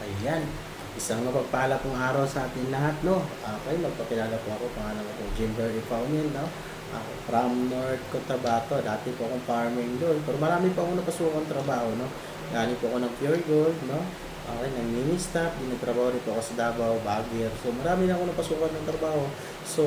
Ayan. Isang mapagpala pong araw sa atin lahat, no? Okay, magpakilala po ako. Pangalan ko po, Jimber Ipaunil, no? Ako from North Cotabato. Dati po akong farming doon. Pero marami pa akong napasukang trabaho, no? Galing po ako ng Pure Gold, no? Okay, ng mini-staff. Dinitrabaho rin po ako sa Davao, Baguio. So, marami na ako napasukan ng trabaho. So,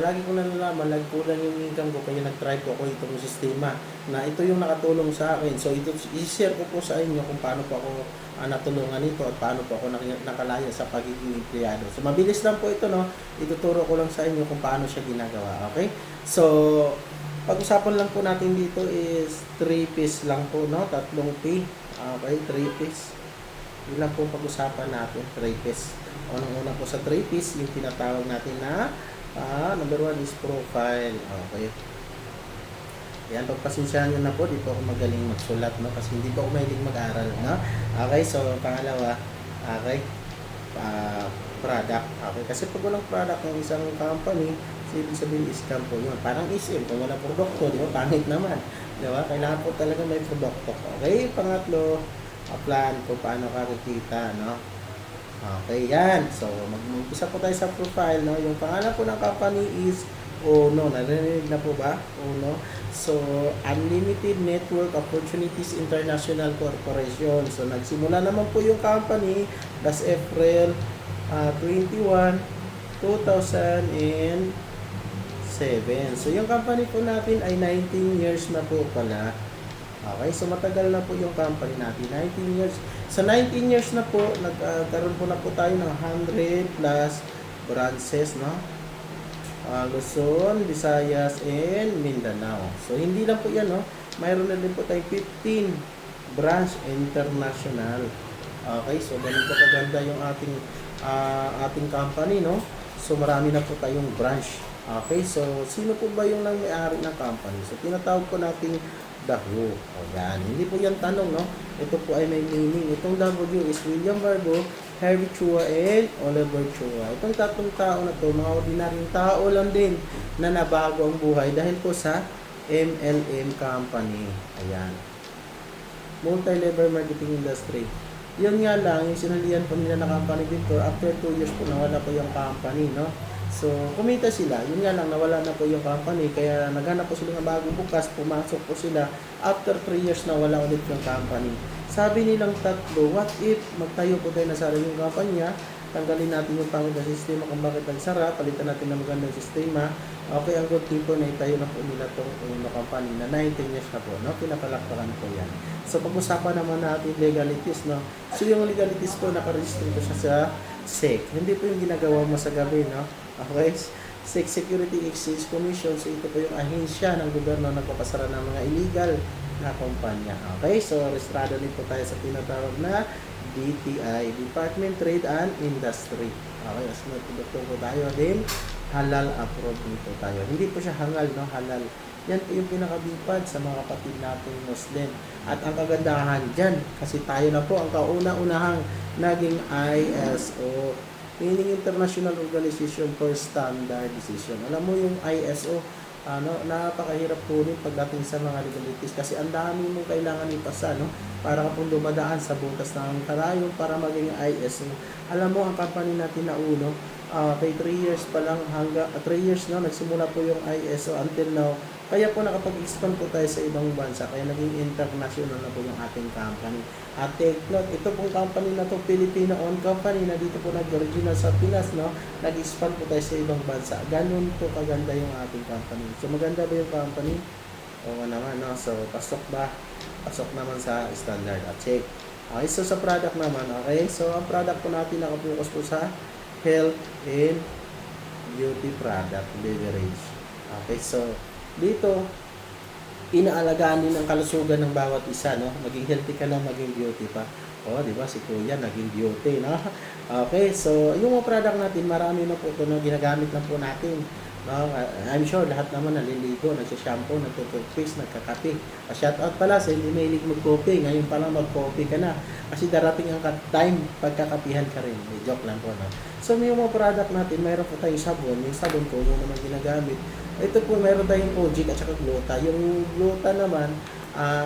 lagi ko na nalaman, nagkulang yung income ko, kaya nag-try po ako itong sistema na ito yung nakatulong sa akin. So, ito, i-share ko po sa inyo kung paano po ako natulungan ito at paano po ako nakalaya sa pagiging empleyado. So, mabilis lang po ito, no? Ituturo ko lang sa inyo kung paano siya ginagawa, okay? So, pag-usapan lang po natin dito is 3 piece lang po, no? 3 P. Okay, 3 piece. Yun lang po pag-usapan natin, 3 piece. Unang-una po sa 3 piece, yung tinatawag natin na number 1 is profile. Okay. Yan, pagpasensyahan nyo na po, di po ako magaling magsulat, no? Kasi hindi po ako mahilig mag-aral, no? Okay, so pangalawa, okay, product. Okay, kasi pag walang product ng isang company, ibig sabihin is scam po yun. Parang SM, kung walang produkto, di ba? Pangit naman. Di ba? Kailangan po talaga may produkto. Okay, pangatlo, plan kung paano ka kikita, no? Okay, yan. So, mag-umpisa po tayo sa profile, no? Yung pangalan po ng company is Uno. Narinig na po ba? Uno. So, Unlimited Network Opportunities International Corporation. So, nagsimula naman po yung company last April 21, 2007. So, yung company po natin ay 19 years na po pala. Okay, so matagal na po yung company natin, 19 years. Sa 19 years na po, nagkaroon po na po tayo ng 100 plus branches, no? Luzon, Visayas, and Mindanao. So, hindi lang po yan, no? Mayroon na din po tayo 15 branch international. Okay, so ganito kaganda yung ating company, no? So, marami na po tayong branch. Okay, so sino po ba yung may-ari ng company? So, tinatawag po natin the who. O yan, hindi po yan tanong, no? Ito po ay may meaning. Itong W is William Barbo, Harry Chua, and Oliver Chua. Itong tatlong tao na to, mga ordinaryong tao lang din na nabago ang buhay dahil po sa MLM company. Ayan. Multi-level marketing industry. Yun nga lang, yung sinalihan po nila na company dito, after 2 years po nawala po yung company, no? So, kumita sila. Yun nga lang, nawala na po yung company. Kaya naghanap po sila ng bagong bukas. Pumasok po sila. After 3 years na wala ulit yung company. Sabi nilang tatlo, what if magtayo po tayo na sariling company? Tanggalin natin yung pangit na sistema kung bakit nagsara. Palitan natin ng magandang sistema. Okay, ang good thing po na itayo na po nila itong company na 19 years na po. No? Pinapalakpakan po yan. So, pag-usapan naman natin legalities. No? So, yung legalities po, nakaregister po siya sa SEC. Hindi po yung ginagawa mo sa gabi, no? Okay? SEC Security Exchange Commission. So, ito po yung ahensya ng gobyerno na nagpapasara ng mga illegal na kumpanya. Okay? So, registrado din po tayo sa tinatawag na DTI, Department Trade and Industry. Okay? As nagpudoktor po tayo din, halal approved dito tayo. Hindi po siya hangal, no? Halal. Yan po yung pinakabipad sa mga kapatid nating Muslim. At ang kagandahan dyan, kasi tayo na po ang kauna-unahang naging ISO, meaning International Organization for Standardization. Alam mo yung ISO, napakahirap kunin pagdating sa mga legalities kasi ang dami mong kailangan ipasa, no? Para ka pong dumadaan sa butas ng karayong para maging ISO. Alam mo, ang company natin na Uno, kay 3 years pa lang hanggang 3 years na nagsimula po yung ISO until now. Kaya po nakapag-expand po tayo sa ibang bansa. Kaya naging international na po yung ating company. At take note, ito pong company na to, Filipino-owned company na dito po nag-original sa Pinas, no? Nag-expand po tayo sa ibang bansa. Ganun po kaganda yung ating company. So maganda ba yung company? Oo naman, no? So pasok ba? Pasok naman sa standard at check. Okay, so sa product naman, okay? So ang product po natin nakapokus po sa health and beauty product, beverage. Okay, so dito, inaalagaan din ang kalusugan ng bawat isa, no? Maging healthy ka lang, maging beauty pa. O, di ba? Si Kuya, naging beauty, no? Okay, so, yung mga product natin, marami na po ito na ginagamit na po natin. No? I'm sure, lahat naman naliligo, nagsishampoo, nagtutoothpaste, nagkakape. Shoutout pala sa hindi mahilig mag-coffee. Ngayon pa lang mag-coffee ka na. Kasi darating ang time, pagkakapihan ka rin. May joke lang po, no? So, yung mga product natin, mayroon po tayong sabon. Yung sabon po, yung naman ginagamit. Ito po, mayroon tayong Kojic at saka Gluta. Yung Gluta naman,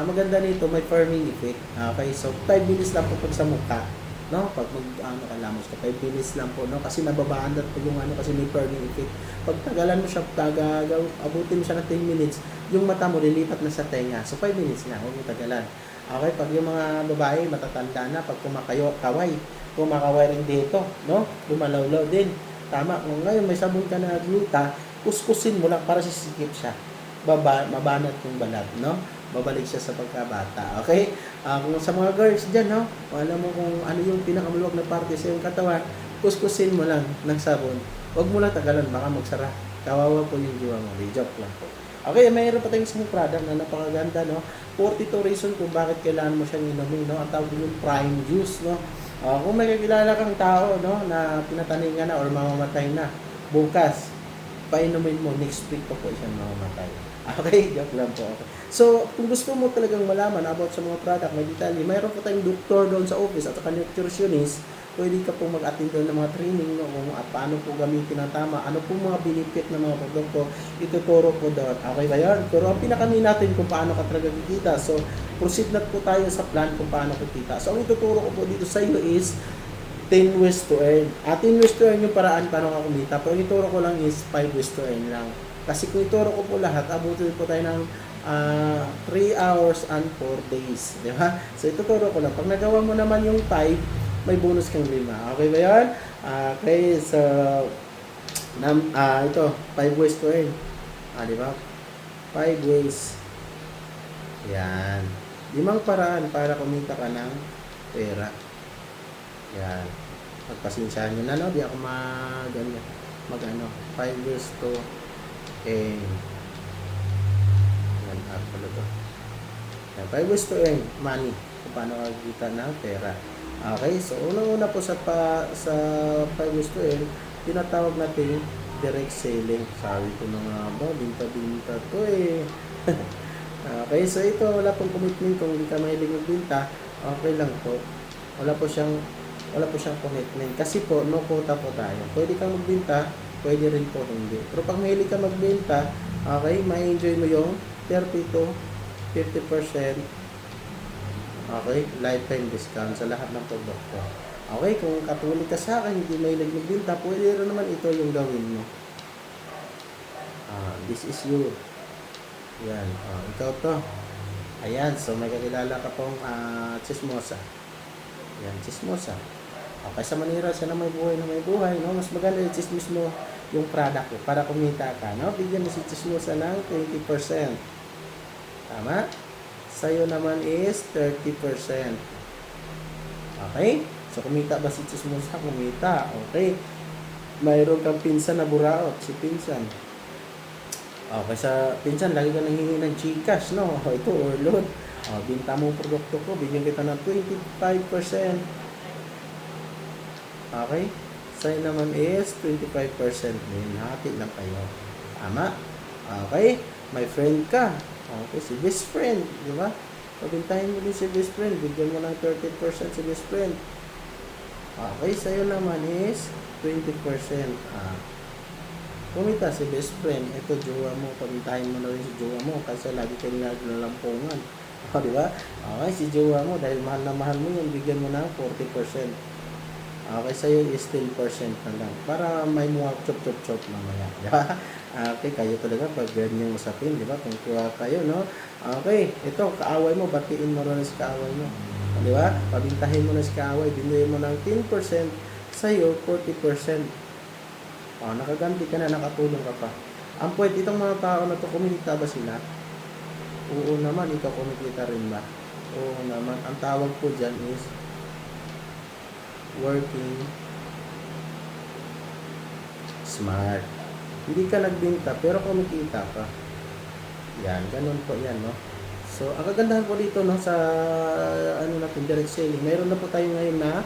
maganda nito, may firming effect. Okay, so 5 minutes lang po pag sa mukha. no? Pag ano ka lamang ka 5 minutes lang po, no? Kasi nababaandat po yung ano, kasi may burning effect. Pag tagalan mo siya, abutin mo siya ng 10 minutes, yung mata mo lilipat na sa tenga. So 5 minutes lang, huwag mo tagalan. Okay, pag yung mga babae matatanda na, pag kumakaway rin dito, no? Lumalawlaw din. Tama. Kung ngayon may sabon ka na gluta, kuskusin mo lang para sisikip siya. Mabanat yung balat, no? Babalik siya sa pagkabata. Okay? Kung sa mga girls dyan, no? Kung alam mo kung ano yung pinakamaluwag na parte sa iyong katawan, kuskusin mo lang ng sabon. Huwag mo lang tagalan, baka magsara. Kawawa po yung jiwa mo. Joke lang po. Okay, mayroon pa tayong isang product na napakaganda, no? 42 reason kung bakit kailangan mo siyang inumin, no? Ang tawag yung prime juice, no? Kung may kakilala kang tao, no, na pinataning ka na or mamamatay na, bukas, painumin mo, next week pa po siyang mamamatay. Okay, joke lang po. Okay. So, kung gusto mo talagang malaman about sa mga product, may detalye, mayroon po tayong doktor doon sa office at saka nutritionist. Pwede ka pong mag-attend doon ng mga training, no, kung paano po gamitin ang tama, ano po mga benefit ng mga produkto, ituturo po doon. Okay ba yan? Pero ang pinakamin natin kung paano ka talaga kikita. So, proceed na po tayo sa plan kung paano kikita. So, ang ituturo ko po dito sa iyo is 10 ways to earn. 10 ways to earn yung paraan paano ka kumita. Pero ang ituro ko lang is 5 ways to earn lang. Kasi kung ituro ko po lahat, abutin po tayo ng 3 hours and 4 days. Di ba? So, ituturo ko lang. Pag nagawa mo naman yung 5, may bonus kang 5. Okay ba yan? Okay, so, ito, 5 ways to earn. Di ba? 5 ways. Yan. 5 paraan para kumita ka ng pera. Yan. Pagpasensyahan nyo na, no? Di ako mag-ano. 5 ways to earn. Yan, pala to. Yan, 5 ways to earn money. Kung paano kagita ng pera. Okay, so unang-una po sa 5 ways to earn, tinatawag natin direct selling. Sabi ko na nga ba, binta-binta to eh. Okay, so ito, wala pong commitment kung hindi ka mahilig magbinta, okay lang po. Wala po siyang commitment. Kasi po, no quota po tayo. Pwede kang magbinta, pwede rin po hindi. Pero pag mahilig ka magbinta, okay, ma-enjoy mo yung 30 to 50%. Okay, lifetime discount sa lahat ng produkto. Okay, kung katulad ka sa akin, hindi mahilig magbinta, pwede rin naman ito yung gawin mo. This is you. Yan, ikaw to. Ayan, so may kakilala ka pong chismosa. Yan, chismosa. Okay, sa Manila, siya na may buhay, no? Mas maganda yung chismis mo yung product mo para kumita ka, no? Bigyan mo si chismosa ng 20%. Tama? Sa'yo naman is 30%. Okay? So, kumita ba si chismosa? Kumita. Okay. Mayroon kang pinsan na buraot. Si pinsan. Okay, sa pinsan, lagi ka nanghingi ng Gcash, no? Ito, overload. Binta mo produkto ko, bigyan kita ng 25%. Okay? Sa'yo naman is 25% din. Hati lang kayo. Tama? Okay? May friend ka. Okay, si best friend, di ba? Pabintahin mo din si best friend, bigyan mo ng 30% si best friend. Okay, sa'yo naman is 20%. Kumita si best friend, ito jowa mo, pabintahin mo na rin si jowa mo kasi lagi kayo naglalampungan. Di ba? Okay, si jowa mo, dahil mahal na mahal mo yun, bigyan mo ng 40%. Okay, sa'yo is 10% na lang. Para may mga chop-chop-chop mamaya. Di ba? Okay, kayo talaga pag ganyan usapin, di ba? Kung kuha kayo, no? Okay, ito, kaaway mo, batiin mo rin sa kaaway mo. Di ba? Pabintahin mo na sa kaaway, binuhin mo ng 10%, sa'yo, 40%. Nakaganti ka na, nakatulong ka pa. Ang point, itong mga tao na to, kumikita ba sila? Oo naman, ikaw kumikita rin ba? Oo naman. Ang tawag po dyan is working smart. Hindi ka nagbinta, pero kumikita ka. Yan, ganun po yan, no? So, ang kagandahan po dito, no, sa, natin, direct selling, mayroon na po tayo ngayon na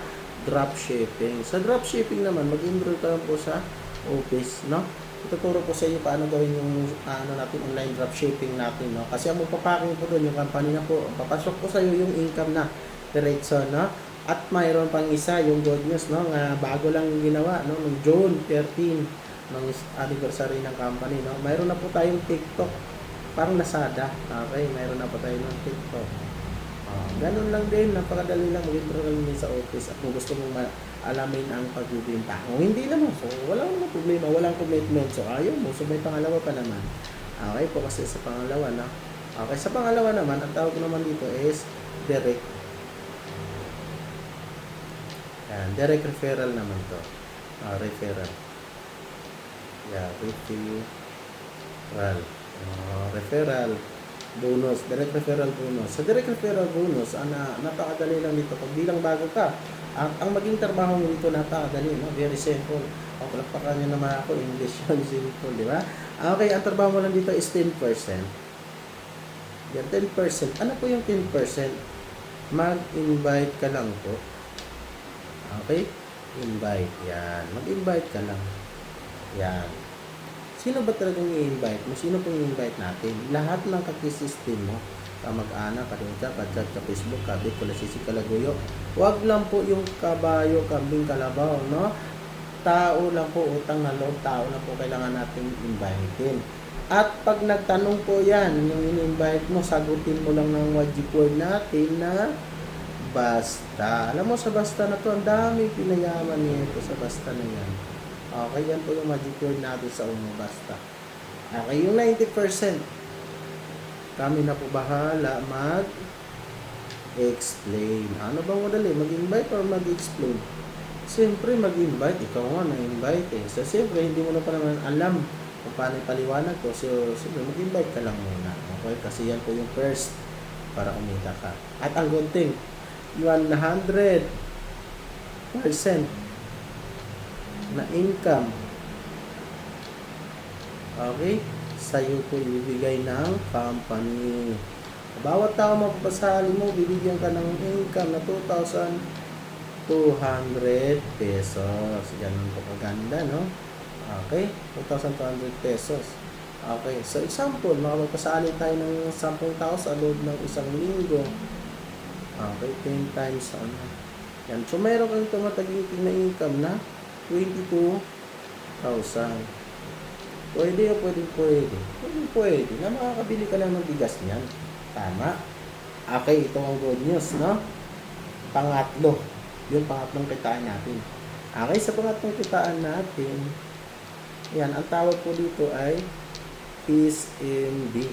dropshipping. Sa dropshipping naman, mag-enroll ka lang po sa office, no? Ituturo ko sa iyo paano gawin yung, natin, online dropshipping natin, no? Kasi ang magpapacking po doon, yung company na po, papasok po sa iyo yung income na, diretso, no? At mayroon pang isa, yung good news, no? Nga bago lang ginawa, no? Noong June 13, ng anniversary ng company, no? Mayroon na po tayong TikTok, parang Lazada. Okay, mayroon na po tayo ng TikTok. Ganun lang din, napakadali lang mag-enroll din sa office at kung gusto mong alamin ang pagbibinta. Kung hindi naman, so walang naman problema, walang commitment. So ayaw mo, so may pangalawa pa naman. Okay po kasi sa pangalawa na. Okay, sa pangalawa naman, ang tawag naman dito is direct. Yan, direct referral naman to. Referral. Yeah, referral. Referral bonus, direct referral bonus. Sa direct referral bonus, napakadali lang dito. Pag bilang bago ka, ang maging trabaho mo dito napakadali, no? Very simple. O, palakpakan nyo naman ako, English yun, simple, di ba? Okay, ang trabaho mo lang dito is 10%. Yan, 10%. Ano po yung 10%? Mag-invite ka lang po. Okay? Invite. Yan. Mag-invite ka lang. Yan. Sino ba talagang i-invite mo? Sino pong i-invite natin? Lahat ng kakisistem mo. Kamag-anak, kadunsa, kadsat, ka Facebook, kabit, kulasisi, kalaguyo. Huwag lang po yung kabayo, kambing, kalabaw, no? Tao lang po, utang na loob, tao lang po kailangan natin invitein. At pag nagtanong po yan, yung in-invite mo, sagutin mo lang ng wajib word natin na basta. Alam mo, sa basta na to, ang dami pinayaman nito sa basta na yan. Okay, yan po yung magic word natin sa unang basta. Okay, yung 90%, kami na po bahala mag-explain. Ano bang madali? Mag-invite or mag-explain? Siyempre, mag-invite. Ikaw nga na-invite eh. So, siyempre, hindi mo na pa naman alam kung paano ipaliwanag ko. So, siyempre, mag-invite ka lang muna. Okay? Kasi yan po yung first para kumita ka. At ang gunting, 100% na income. Okay? Sa'yo po ibibigay ng company. Bawat tao mapapasali mo, bibigyan ka ng income na 2,200 pesos. Ganun po kaganda, no? Okay? 2,200 pesos. Okay. So, example, makapagpasali tayo ng 10 tao sa loob ng isang linggo. Okay? 10 times ano. Yan. So, mayroon kang tumatagiting na income na 22,000. Pwede o pwede. Pwede. Na makakabili ka lang ng bigas niyan. Tama. Okay, ito ang good news, no? Pangatlo. Yung pangatlong kitaan natin. Okay, sa pangatlong kitaan natin, yan, ang tawag po dito ay SMB.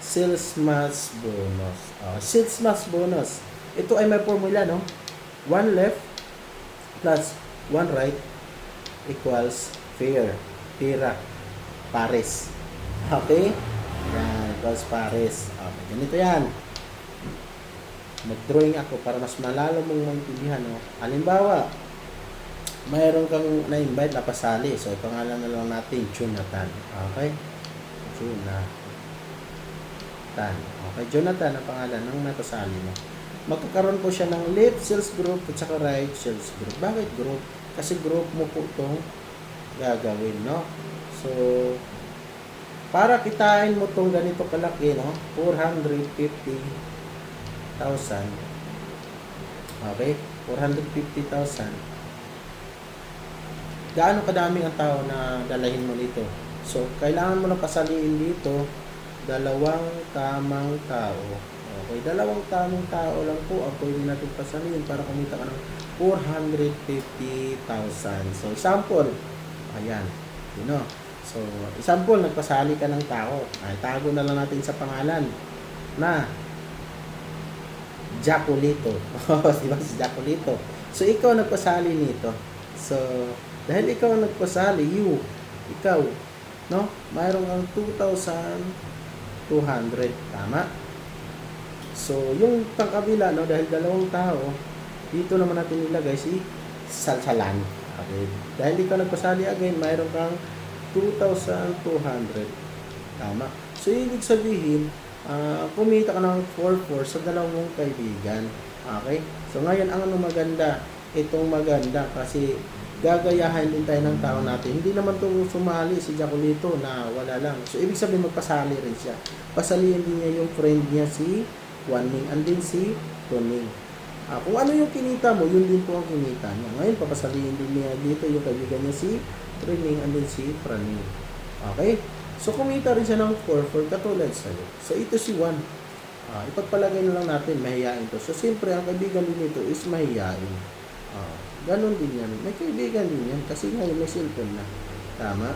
Sales Match Bonus. Sales Match Bonus. Ito ay may formula, no? 1 left plus 1 right equals fair. Pira. Pares. Okay? Yan, equals pares. Okay, ganito yan. Mag-drawing ako para mas malalo mong maintindihan, no? Halimbawa, mayroon kang na-invite na pasali. So, ipangalan na lang natin, Jonathan. Okay? Jonathan. Okay, Jonathan ang pangalan ng napasali mo. Magkakaroon po siya ng left sales group at saka right sales group. Bakit group? Kasi group mo po itong gagawin, no? So, para kitain mo itong ganito kalaki, no? 450,000. Okay? 450,000. Gaano kadami ang tao na dalahin mo dito? So, kailangan mo na pasaliin dito 2 tamang tao. Okay, 2 tamang tao lang po ang pwede natin pasaliin para kumita ka ng 450,000. So, example, ayan, you know. So, example, nagpasali ka ng tao. Ay, tago na lang natin sa pangalan na Jacolito. Diba si Jacolito? So, ikaw nagpasali nito. So, dahil ikaw nagpasali, ikaw, no? Mayroon kang 2,200. Tama? So, yung pangkabila, no? Dahil 2 tao, dito naman natin ilagay si Salsalan. Okay. Dahil ikaw nagpasali again, mayroon kang 2,200. Tama? So, ibig sabihin, kumita ka ng 4,400 sa 2 mong kaibigan. Okay? So, ngayon, ang maganda, itong maganda kasi gagayahin din tayo ng tao natin. Hindi naman ito sumali si Jacolito na wala lang. So, ibig sabihin magpasali rin siya. Pasalihin din niya yung friend niya si Juaning and din si Toning. Kung ano yung kinita mo, yun din po ang kinita niya. Ngayon, papasalihin din niya dito yung kaibigan niya si Trining and din si Praning. Okay? So, kumita rin siya ng 4,400 katulad sa'yo. So, ito si 1. Ipagpalagay na lang natin, mahihain to. So, siyempre, ang kaibigan din nito is mahihain. Ganon din yan. May kaibigan din yan kasi ngayon may cellphone na. Tama?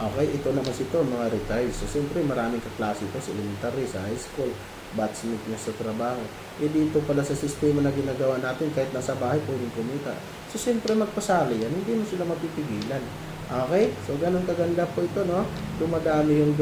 Okay, ito naman ito, mga retired. So, siyempre, maraming kaklase ito sa elementary, sa high school, batchmate niya sa trabaho. Dito pala sa sistema na ginagawa natin, kahit nasa bahay, pwedeng kumita. So, siyempre, magpasali yan. Hindi mo sila mapipigilan. Okay? So, ganun kaganda po ito, no? Dumadami yung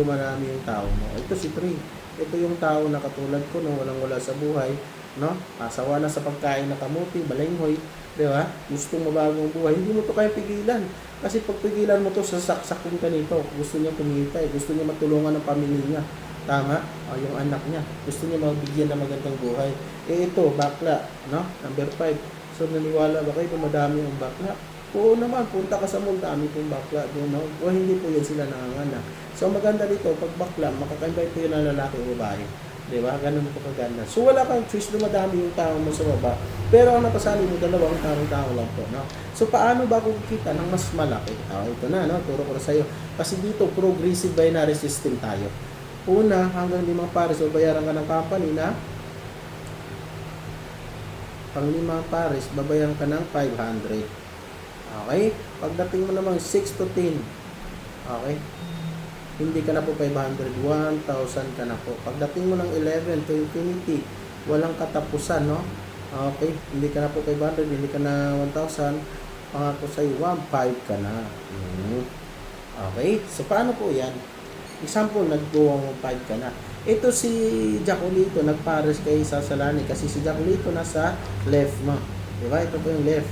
tao mo. Ito si Tri. Ito yung tao na katulad ko, no? Walang-wala sa buhay, no? Asawa na sa pagkain na kamuti, balinghoy, di ba? Gustong mabagong buhay. Hindi mo to kaya pigilan. Kasi pag pigilan mo to, sasaksak ka nito. Gusto niya kumita, gusto niya matulungan ng pamilya niya. Tama? Yung anak niya. Gusto niya mabigyan ng magandang buhay. Ito, bakla, no? Number 5. So, naniwala ba kayo na madami ang bakla? Oo naman, punta ka sa mall, dami pong bakla doon, no? O hindi po yan sila nanganganak. So, maganda dito, pag bakla, makaka-invite po yun ng lalaki o babae. Diba? Ganun po kaganda. So, wala kang choice, dumadami yung tao mo sa baba. Pero ang napasali mo, dalawang tao lang po, no? So, paano ba kung kita ng mas malaki? Ito na, no? Turo ko na sa'yo. Kasi dito, progressive binary system tayo. Una, hanggang 5 pares, o bayaran ka ng company na pang 5 pares, babayaran ka ng 500. Okay? Pagdating mo naman 6 to 10, okay? Hindi ka na po 500, 1,000 ka na po. Pagdating mo ng 11 to infinity, walang katapusan, no? Okay? Hindi ka na po 500, hindi ka na 1,000. Pangako sa'yo, 1,500 ka na. Okay? So, paano po yan? Example, nag-go 1,500 ka na. Ito si Jacolito, nagpares kay Sasalani kasi si Jacolito nasa left mo. Diba? Ito po yung left.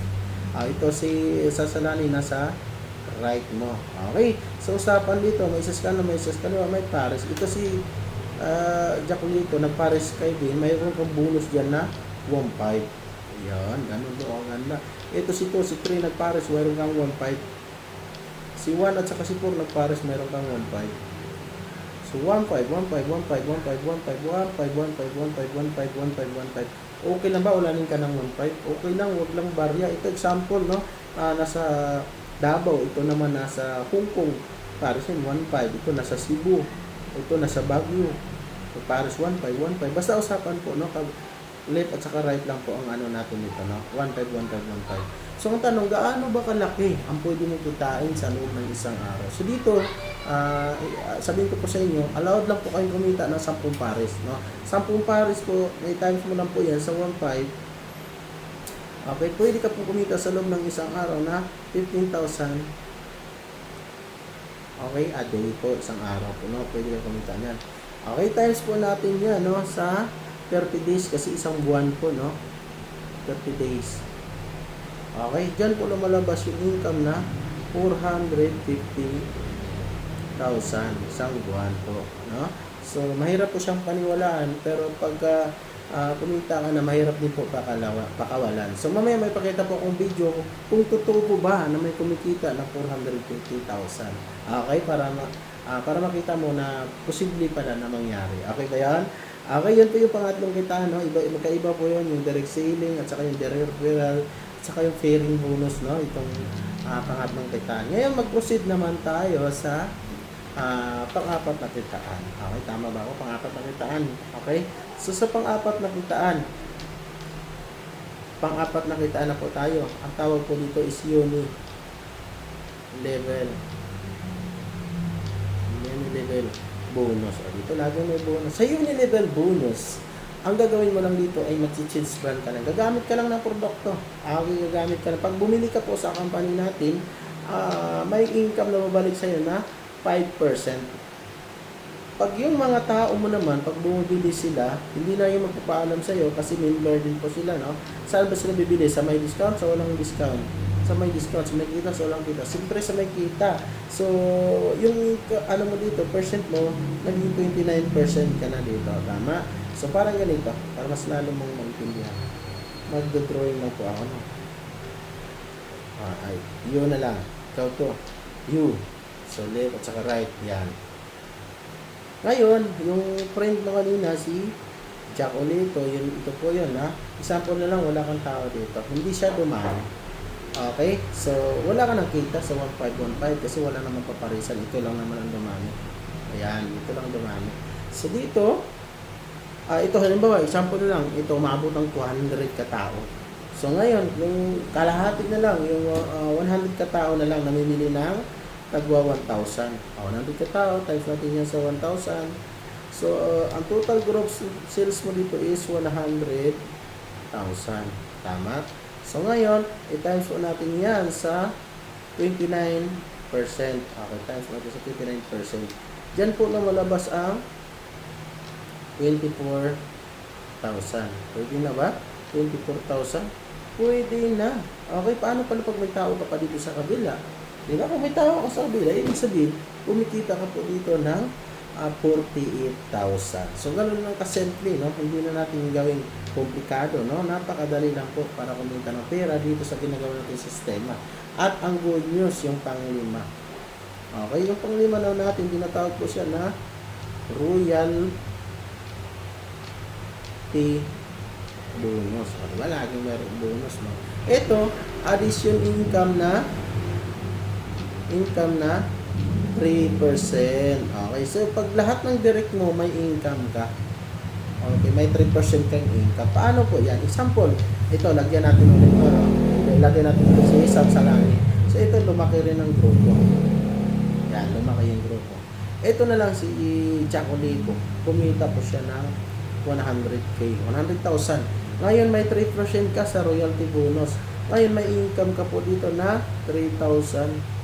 Ito si Sasalani nasa right mo. Okay. So, usapan dito, may isas ka na, may pares. Ito si Jacolito, nagpares kay din. Mayroon kang bonus dyan na 1,500. Yan, ganun doon ang ganda. Ito si 3 nagpares, mayroon kang 1,500. Si 1 at saka si 4 nagpares, mayroon kang 1,500. So, 1,500, 1,500, 1,500, 1,500, 1,500, 1,500, 1,500, 1,500. Okay lang ba? Ulanin ka ng 1,500? Okay lang, wag lang barya. Ito example, no? Nasa Davao. Ito naman nasa Hong Kong. Pares yun, 1,500. Ito nasa Cebu. Ito nasa Baguio. So, pares 1,500, 1,500. Basta usapan po, no? Left at saka right lang po ang ano natin dito, no? 1,500, 1,500, 1,500. So, ang tanong, gaano ba kalaki ang pwede mong kitain sa loob ng isang araw? So, dito, sabihin ko po sa inyo, allowed lang po kayong kumita ng 10 pares, no? 10 pares po, may times mo lang po yan sa 1,500. Okay, pwede ka po kumita sa loob ng isang araw na 15,000. Okay, a day po, isang araw po, no? Pwede ka kumita niyan. Okay, times po natin yan, no? Sa 30 days, kasi isang buwan po, no? 30 days. Okay, dyan po lumalabas yung income na 450,000 isang buwan po, no? So, mahirap po siyang paniwalaan, pero pagka kumita ka na, mahirap din po pakawalan. So, mamaya may pakita po akong video kung totoo po ba na may kumikita na 450,000. Okay, para makita mo na posible pala na mangyari. Okay ba yan? Okay, yan po yung pangatlong kita, no? Magkaiba po yun, yung direct selling at saka yung direct referral at saka yung fairing bonus, no? Itong pangatlong kita. Ngayon, mag-proceed naman tayo sa pang-apat na kitaan. Okay, tama ba ako? Pang-apat na kitaan. Okay? So, sa pang-apat na kitaan, na po tayo. Ang tawag po dito is uni level bonus. O, dito lagi may bonus. Sa uni level bonus, ang gagawin mo lang dito ay mag-change brand ka lang. Gagamit ka lang ng produkto. Gagamit ka lang. Pag bumili ka po sa company natin, may income na mabalik sa'yo na 5%. Pag yung mga tao mo naman, pag bumibili sila, hindi na yung magpapaalam sa'yo kasi member din po sila, no? Saan ba sila bibili? Sa may discount? Sa walang discount? Sa may discount, sa may kita, sa walang kita. Siyempre sa may kita. So, yung ano mo dito, percent mo, naging 29% ka na dito. Tama? So, parang ganito. Para mas lalo mong maintindihan. Mag-drawing lang po ako, no? Yun na lang. Ikaw to. You. So, left at saka right. Yan. Ngayon, yung friend mo kanina, si Jacolito, ito po yun, ha? Example na lang, wala kang tao dito. Hindi siya dumami. Okay? So, wala ka nang kita sa 1,515 kasi wala namang paparisan. Ito lang naman ang dumami. Ayan, ito lang dumami. So, dito, Ito halimbawa, example na lang, ito umabot ng 200 katao. So ngayon, yung kalahati na lang, yung 100 katao na lang namimili ng tagwa 1,000. 100 katao, times natin yan sa 1,000. So, ang total gross sales mo dito is 100,000. Tama? So ngayon, i-times po natin yan sa 29%. Okay, times natin sa 29%. Diyan po na malabas ang 24,000. Pwede na ba? 24,000? Pwede na. Okay, paano pala pag may tao ka pa dito sa kabila? Di ba? Kung may tao ka sa kabila, ibig sabihin, kumikita ka po dito ng 48,000. So, ganun lang kasimple, no? Hindi na natin gawing komplikado, no? Napakadali lang po para kumita ng pera dito sa ginagawa natin sistema. At ang good news, yung panglima. Okay, yung panglima na natin, tinatawag po siya na royalty bonus. O, diba? Laging mayroong bonus, no? Ito, addition income na 3%. Okay, so pag lahat ng direct mo may income ka, okay, may 3% kang income. Paano po yan? Example, ito, lagyan natin ulit ito, no? Lagyan natin ito si Isab sa langit. So, ito, lumaki rin ang grupo. Yan, lumaki yung grupo. Ito na lang si Jack Olivo. Kumita po siya ng 100K, 100,000. Ngayon, may 3% ka sa royalty bonus. Ngayon, may income ka po dito na 3,000.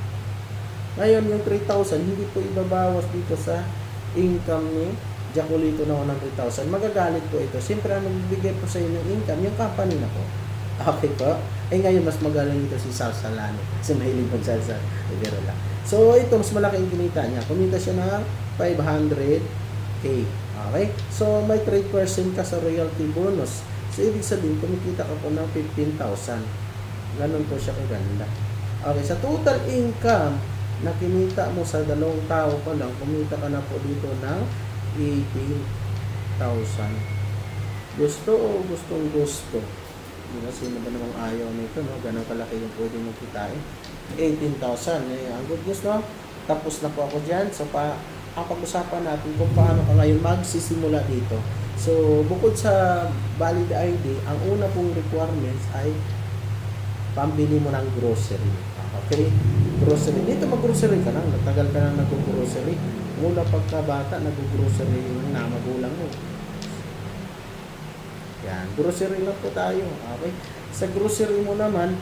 Ngayon, yung 3,000, hindi po ibabawas dito sa income ni Jacolito na 100,000. Magagalit po ito. Siyempre, ang magbibigay po sa inyo ng income, yung company na po. Okay po? Ngayon, mas magaling ito si Salsa Lani. Kasi mahilig mag-salsa. Pero lang. So, ito, mas malaki yung kinita niya. Kumita siya ng 500K. Okay? So, may 3% ka sa royalty bonus. So, ibig sabihin, kumikita ka po ng 15,000. Ganun po siya kaganda. Okay, sa total income na kinita mo sa dalawang tao pa lang, kumita ka na po dito ng 18,000. Gusto o gustong gusto? Diba, sino ba namang ayaw nito, no? Ganun kalaki yung pwede mong kitain. 18,000. Ang good news, no? Tapos na po ako dyan. So, ang pag-usapan natin kung paano ka ngayon magsisimula dito. So, bukod sa valid ID, ang una pong requirements ay pambili mo ng grocery. Okay? Grocery. Dito mag-grocery ka lang. Natagal ka lang nag-grocery. Mula pagkabata, nag-grocery yung magulang mo. Yan. Grocery lang po tayo. Okay? Sa grocery mo naman,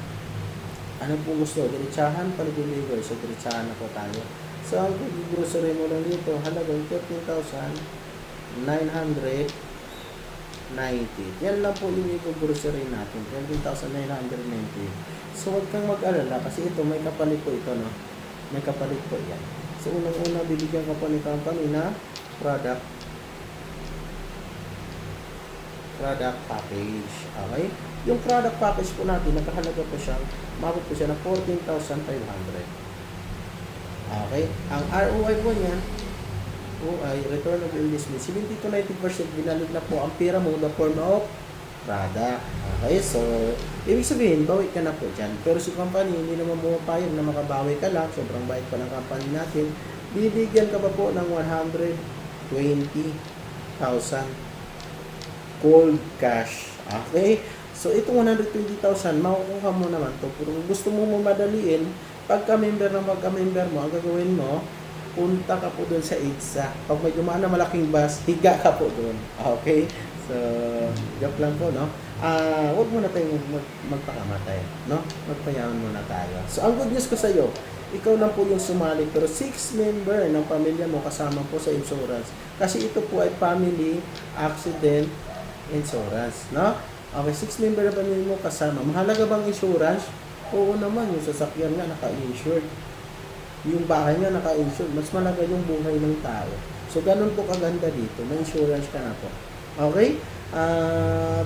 ano po gusto? Diretsahan, pag-deliver. So, diretsahan na po tayo. So, ang grocery mo lang dito, halagang 13,990. Yan lang po yung grocery natin. 13,990. So, huwag kang mag-alala kasi ito, may kapalit po ito, no? May kapalit po yan. So, unang-una, bibigyan ka po ni company na product package. Okay? Yung product package po natin, nakahalaga po siya, mabot po siya ng 14,500. Okay? Ang ROI po niya, return of investment, 70 to 90% binalik na po ang pera mo in the form of product. Okay? So, ibig sabihin, bawi ka na po dyan. Pero si company, hindi naman pumapayag na makabawi ka lang. Sobrang bait pa ng company natin. Bibigyan ka pa po ng 120,000 cold cash. Okay? So, itong 120,000, makukuha mo naman to. Pero kung gusto mo mamadaliin, pagka-member mo, ang gagawin mo, punta ka po doon sa EDSA. Pag may dumaan na malaking bus, higa ka po doon. Okay? So, joke lang po, no? Huwag muna tayong magpakamatay, no? Magpayaman muna tayo. So, ang good news ko sa iyo, ikaw lang po yung sumali, pero 6 member ng pamilya mo kasama po sa insurance. Kasi ito po ay family accident insurance, no? Okay, 6 member na pamilya mo kasama. Mahalaga bang insurance? Oo naman, yung sasakyan nga naka-insured. Yung bahay nga naka-insured. Mas malaga yung buhay ng tao. So, ganun po kaganda dito. May insurance ka na po. Okay?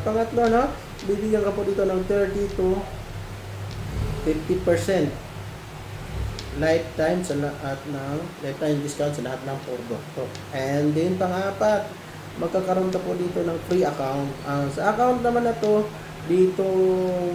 Pangatlo, no? Bibigyan ka po dito ng 30 to 50% lifetime sa lahat ng lifetime discount sa lahat ng produkto. And then, pang-apat, magkakaroon ka po dito ng free account. Sa account naman na to, dito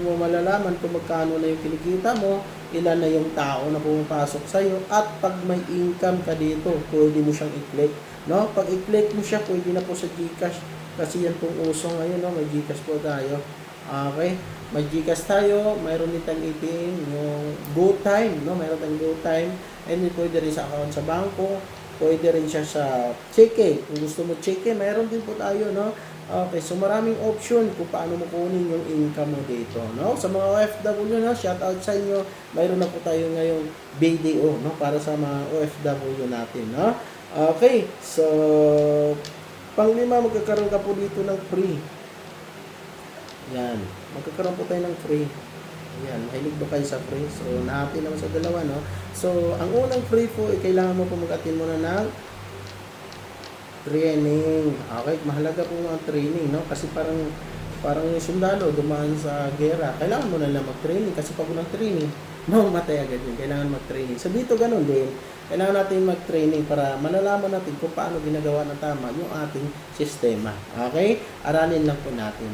mo malalaman kung magkano na yung kinikita mo, ilan na yung tao na pumapasok sa'yo, at pag may income ka dito, pwede mo siyang i-click. No? Pag i-click mo siya, pwede na po sa GCash kasi yan pong uso ngayon, no? May GCash po tayo. Okay, may GCash tayo, mayroon din tayong ATM, yung GoTime, no? Mayroon tayong GoTime, and then pwede rin sa account sa bangko, pwede rin siya sa cheque. Kung gusto mo cheque, mayroon din po tayo, no? Okay, so maraming option kung paano mo kunin yung income mo dito, no? Sa mga OFW, no, shout out sa inyo. Mayroon na po tayo ngayong BDO, no, para sa mga OFW natin, no? Okay, so panglima, magkakaroon ka po dito ng free. Yan, magkakaroon po tayo ng free. Yan, mahilig ba kayo sa free? So, na-happy naman sa dalawa, no? So, ang unang free po, kailangan mo po mag-attend muna ng training. Okay, mahalaga po ang training, no? Kasi parang yung sundalo dumaan sa gera. Kailangan mo na lang mag-training kasi pag walang training, mamamatay agad yun. Kailangan mag-training. So dito ganun din. Kailangan natin mag-training para malalaman natin kung paano ginagawa ng tama yung ating sistema. Okay? Aralin lang po natin.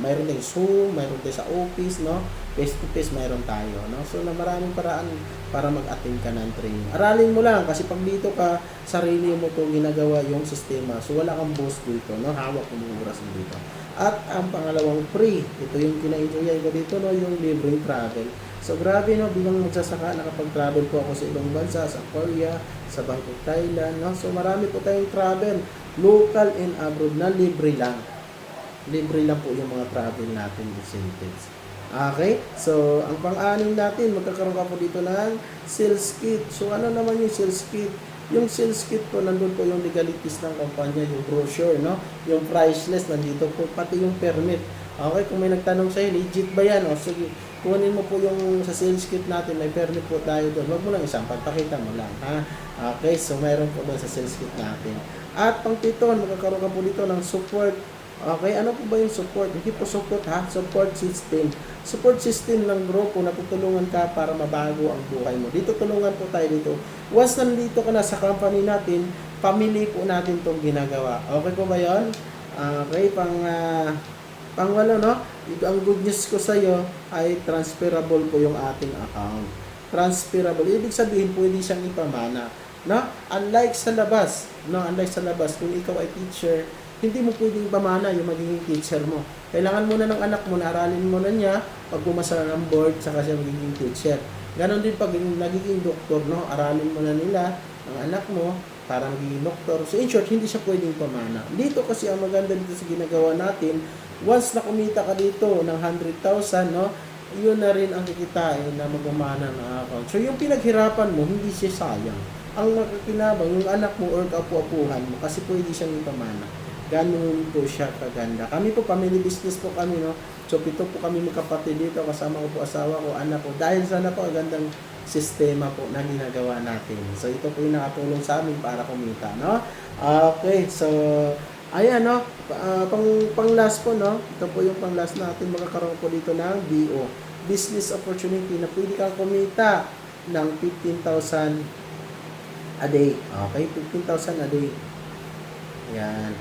Mayroon tayong Zoom, mayroon tayo sa office, no? Face to face mayroon tayo, no? So na maraming paraan para mag-attend ka ng training. Aralin mo lang kasi pag dito ka, sarili mo to ginagawa yung sistema. So wala kang boss dito, no? Hawak mo yung oras mo dito. At ang pangalawang free, ito yung kina-enjoy ko dito, no? Yung libreng travel. So grabe, no, bilang magsasaka, nakapag-travel po ako sa ibang bansa, sa Korea, sa Bangkok, Thailand, no? So marami po tayong travel, local and abroad na libre lang. Libre lang po yung mga travel natin incentives. Okay? So ang pang-anim natin, magkakaroon ka po dito ng sales kit. So ano naman yung sales kit? Yung sales kit po, nandun po yung legalities ng kampanya, yung brochure, no? Yung price list, nandito po, pati yung permit. Okay, kung may nagtanong sa'yo, legit ba yan? O sige, kunin mo po yung sa sales kit natin, may permit po tayo doon. Huwag mo lang isang, pagpakita mo lang, ha? Okay, so mayroon po doon sa sales kit natin. At pang-pito, magkakaroon ka po dito ng support. Okay, ano po ba yung support? Hindi po support, ha? Support system. Support system ng grupo na tutulungan ka para mabago ang buhay mo. Dito tulungan po tayo dito. Once nandito ka na sa company natin, family po natin itong ginagawa. Okay po ba yun? Okay, pangwalo, no? Ang good news ko sa iyo ay transferable po yung ating account. Transferable. Ibig sabihin, pwede siyang ipamana. No? Unlike sa labas, no? Unlike sa labas, kung ikaw ay teacher, hindi mo pwedeng pamana yung magiging teacher mo. Kailangan mo na ng anak mo, aralin mo na niya, pag pumasa ng board, saka siya magiging teacher. Ganon din pag nagiging doktor, no? Aralin mo na nila ang anak mo, para magiging doktor. So in short, hindi siya pwedeng pamana. Dito kasi ang maganda dito sa ginagawa natin, once na kumita ka dito ng 100,000, no, yun na rin ang kikitain na magmamana ng account. So yung pinaghirapan mo, hindi siya sayang. Ang makakinabang, yung anak mo or kapu-apuhan mo, kasi pwede siyang ipamana. Ganun po siya kaganda. Kami po, family business po kami, no. So 7 po kami magkapatid dito, kasama ko po asawa ko, anak ko. Dahil sana po, gandang sistema po na ginagawa natin. So ito po yung nakatulong sa amin para kumita, no. Okay, so ayan, no, pang last po, no, ito po yung pang last natin, magkakaroon po dito ng BO, business opportunity, na pwede kang kumita ng 15,000 a day. Okay, 15,000 a day. Yan.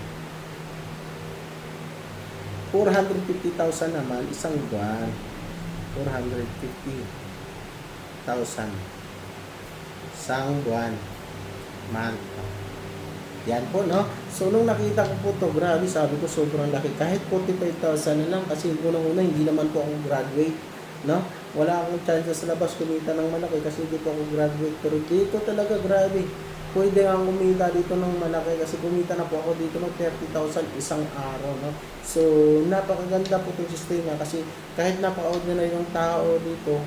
450,000 naman isang buwan. 450,000 isang buwan. Month. Yan po, no? So, nung nakita ko po to, grabe, sabi ko, sobrang laki. Kahit 45,000 na lang, kasi unang-una, hindi naman po ako graduate, no? Wala akong chance sa labas kumita ng malaki kasi dito ako graduate. Pero dito talaga, grabe. Pwede nga kumita dito ng malaki kasi kumita na po ako dito ng 30,000 isang araw, no? So, napakaganda po itong sistema kasi kahit napaka-ordinary ng tao dito,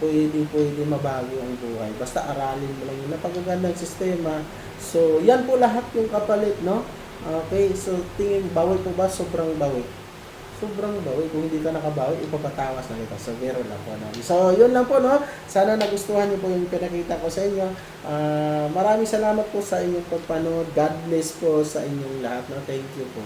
pwede mabago ang buhay. Basta aralin mo lang yun. Napakagandang sistema. So, yan po lahat yung kapalit, no? Okay, so tingin, bawi po ba? Sobrang bawi. Sobrang bawi. Kung hindi ka nakabawi, ipapatawas na kita. So, meron lang po. No? So, yun lang po, no? Sana nagustuhan niyo po yung pinakita ko sa inyo. Maraming salamat po sa inyong pagpanood. God bless po sa inyong lahat. No? Thank you po.